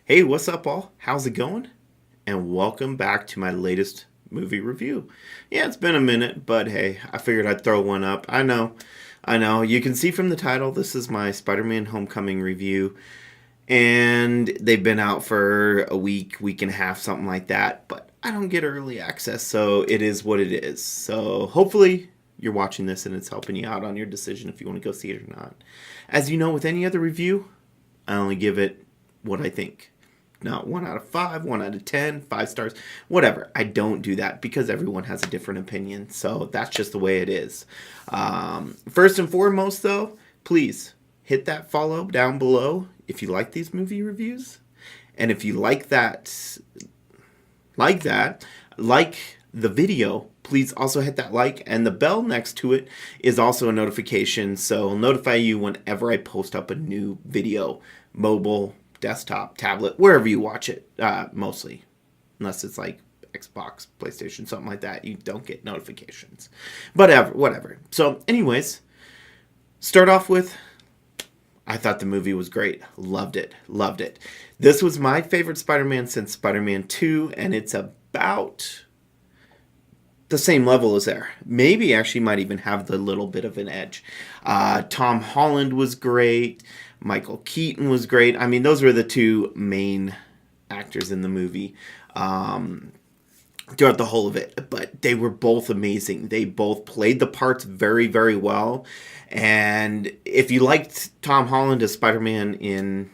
Hey, what's up, all? How's it going? And welcome back to my latest movie review. Yeah, it's been a minute, but hey, I figured I'd throw one up. I know. You can see from the title, this is my Spider Man Homecoming review. And they've been out for a week, week and a half, something like that. But I don't get early access, so it is what it is. So hopefully you're watching this and it's helping you out on your decision if you want to go see it or not. As you know, with any other review, I only give it what I think. Not 1 out of 5, 1 out of 10, 5 stars, whatever. I don't do that because everyone has a different opinion. So that's just the way it is. First and foremost, though, please hit that follow down below if you like these movie reviews. And if you like the video, please also hit that like, and the bell next to it is also a notification, so it'll notify you whenever I post up a new video, mobile, desktop, tablet, wherever you watch it, mostly, unless it's like Xbox, PlayStation, something like that. You don't get notifications, but whatever. So, anyways, start off with, I thought the movie was great. Loved it. Loved it. This was my favorite Spider-Man since Spider-Man 2, and it's about the same level as there. Maybe actually might even have the little bit of an edge. Tom Holland was great. Michael Keaton was great. I mean, those were the two main actors in the movie throughout the whole of it. But they were both amazing. They both played the parts very, very well. And if you liked Tom Holland as Spider-Man in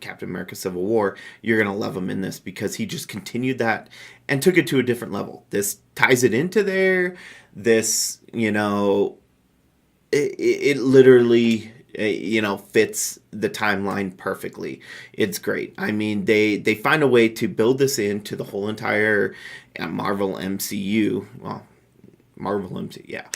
Captain America Civil War, you're going to love him in this because he just continued that and took it to a different level. This ties it into there. This, it literally, fits the timeline perfectly. It's great. I mean, they find a way to build this into the whole entire Marvel MCU. Well, Marvel MCU, yeah.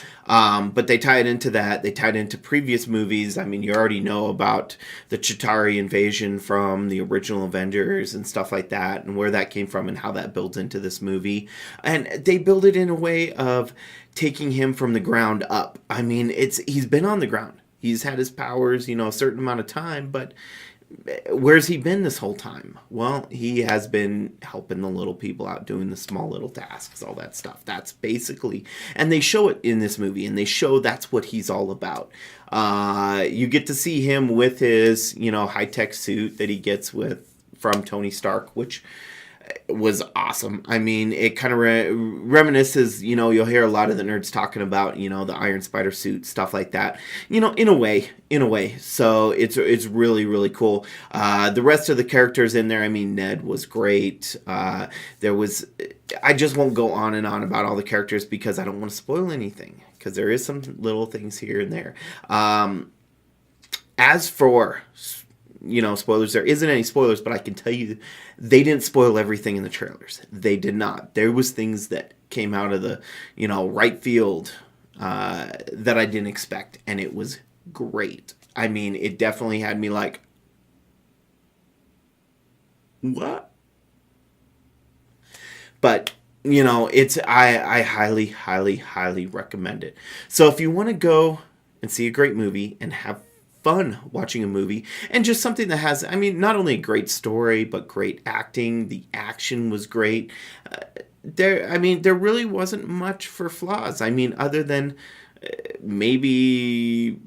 But they tie it into that. They tied it into previous movies. I mean, you already know about the Chitauri invasion from the original Avengers and stuff like that, and where that came from and how that builds into this movie. And they build it in a way of taking him from the ground up. I mean, he's been on the ground. He's had his powers, a certain amount of time, but where's he been this whole time? Well, he has been helping the little people out, doing the small little tasks, all that stuff. That's basically, and they show it in this movie, and they show that's what he's all about. You get to see him with his, high-tech suit that he gets from Tony Stark, which was awesome. I mean, it kind of reminisces, you'll hear a lot of the nerds talking about, the Iron Spider suit, stuff like that, in a way. So it's really, really cool. The rest of the characters in there, I mean, Ned was great. I just won't go on and on about all the characters because I don't want to spoil anything, because there is some little things here and there. As for spoilers, there isn't any spoilers, but I can tell you they didn't spoil everything in the trailers. They did not. There was things that came out of the right field that I didn't expect, and it was great. I mean, it definitely had me like, what? But I highly, highly, highly recommend it. So if you want to go and see a great movie and have fun watching a movie, and just something that has, I mean, not only a great story but great acting. The action was great. There really wasn't much for flaws. I mean, other than maybe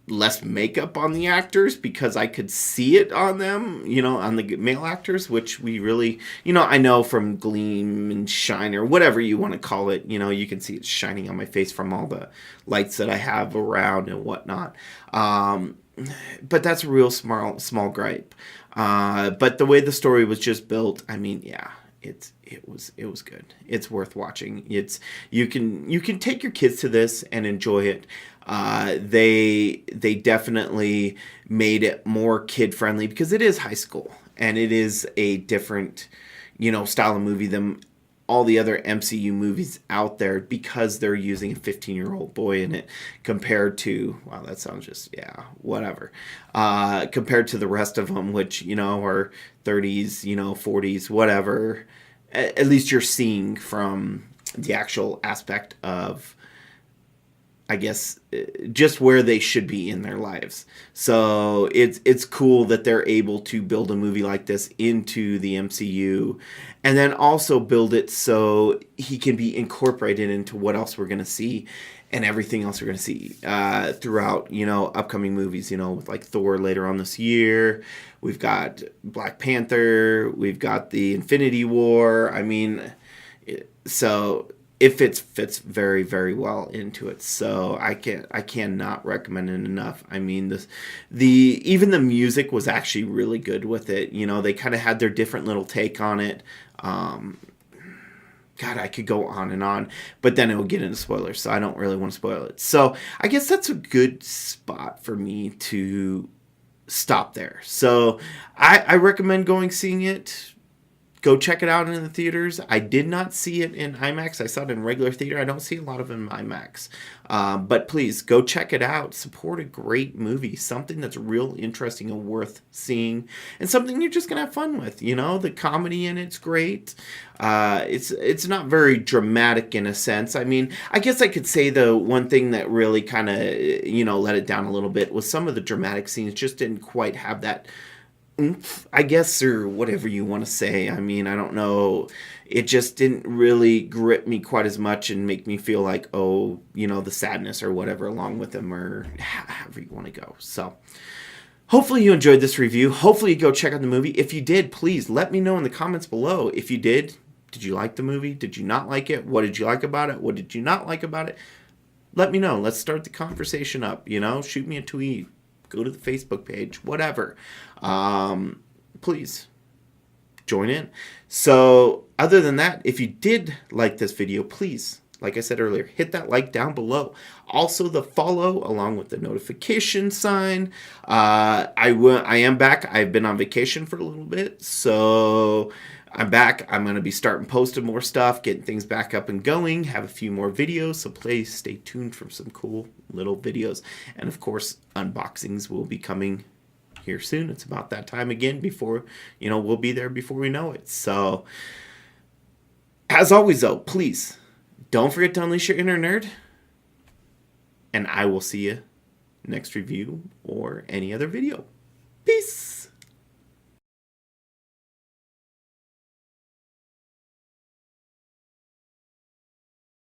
less makeup on the actors, because I could see it on them, on the male actors, which we really, I know from Gleam and Shine or whatever you want to call it, you can see it shining on my face from all the lights that I have around and whatnot. But that's a real small gripe. But the way the story was just built, I mean, yeah, it was good. It's worth watching. You can take your kids to this and enjoy it. They definitely made it more kid friendly because it is high school and it is a different style of movie than all the other MCU movies out there, because they're using a 15-year-old boy in it compared to, wow, that sounds just, yeah, whatever. Compared to the rest of them, which, are 30s, 40s, whatever. At least you're seeing from the actual aspect of I guess just where they should be in their lives. So it's cool that they're able to build a movie like this into the MCU, and then also build it so he can be incorporated into what else we're gonna see, and everything else we're gonna see throughout upcoming movies. With like Thor later on this year, we've got Black Panther, we've got the Infinity War. I mean, so it fits very, very well into it. So I cannot recommend it enough. I mean, even the music was actually really good with it. They kind of had their different little take on it. God, I could go on and on, but then it will get into spoilers, so I don't really want to spoil it. So I guess that's a good spot for me to stop there. So I recommend seeing it. Go check it out in the theaters. I did not see it in IMAX. I saw it in regular theater. I don't see a lot of it in IMAX. But please, go check it out. Support a great movie. Something that's real interesting and worth seeing. And something you're just going to have fun with. The comedy in it's great. It's not very dramatic in a sense. I mean, I guess I could say the one thing that really kind of, let it down a little bit was some of the dramatic scenes just didn't quite have that I guess, or whatever you want to say. I mean, I don't know. It just didn't really grip me quite as much and make me feel like, the sadness or whatever along with them, or however you want to go. So hopefully you enjoyed this review. Hopefully you go check out the movie. If you did, please let me know in the comments below. If you did you like the movie? Did you not like it? What did you like about it? What did you not like about it? Let me know. Let's start the conversation up. Shoot me a tweet. Go to the Facebook page, whatever. Please join in. So other than that, if you did like this video, please, like I said earlier, hit that like down below. Also the follow along with the notification sign. I am back. I've been on vacation for a little bit, so I'm back. I'm going to be starting posting more stuff, getting things back up and going, have a few more videos, so please stay tuned for some cool little videos. And of course, unboxings will be coming here soon. It's about that time again before, we'll be there before we know it. So, as always though, please, don't forget to unleash your inner nerd. And I will see you next review or any other video. Peace!